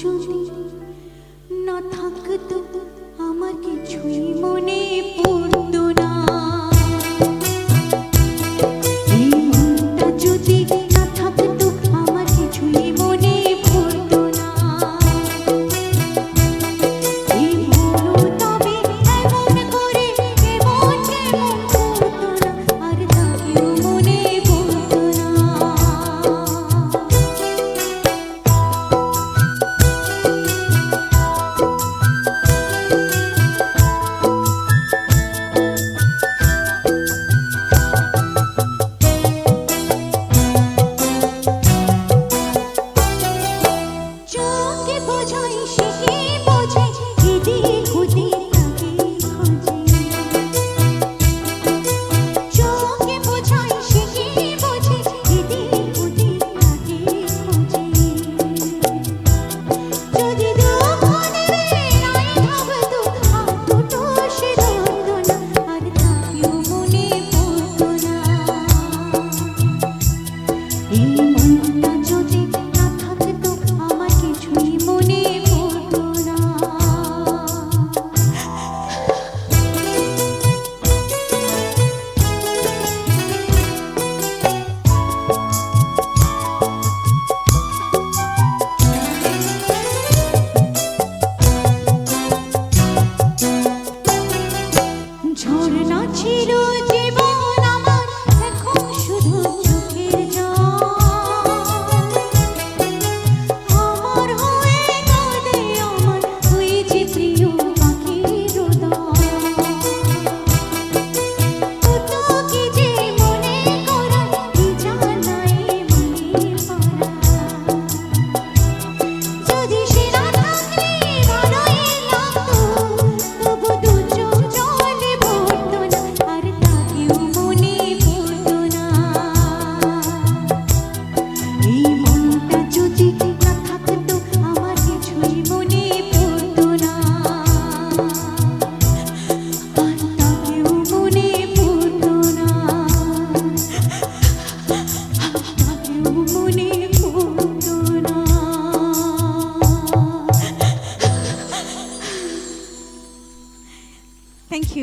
যদি না থাকতো আমার কিছুই মনে পড়তো না। এই মনটা যদি না থাকতো আমার কিছুই মনে পড়তো না। এই বলো তবে এমন করে কেমন কেমন করতো না, আর তাকেও মনে পড়তো না। চোখে বোঝাই সে কি বোঝে, এদিক ওদিক তাকে খোঁজে। চোখে বোঝাই সে কি বোঝে, এদিক ওদিক তাকে খোঁজে। যদি দুঃখ দেবে নাই ভাবতো, হাত দুটো সে ধরতো না, আর তাকেও মনে পড়তো না। এই মনটা যদি না থাকতো আমার কিছুই মনে পড়তো না। ঝর্ণা ছিল জীবন আমার, এখন শুধু চোখের জল। আমার হয়ে কাঁদে আমার ওই যে প্রিয় পাখির দল। কত কি যে মনে করা, কি জানাই মনে পড়া। যদি সে না থাকলে ভালোই লাগতো, তবু দু চোখ জলে ভরতো না, আর তাকেও মনে পড়তো না। এই মনটা যদি না থাকতো আমার কিছুই মনে পড়তো না, আর তাকেও মনে পড়তো না, তাকেও মনে পড়তো না। Thank you.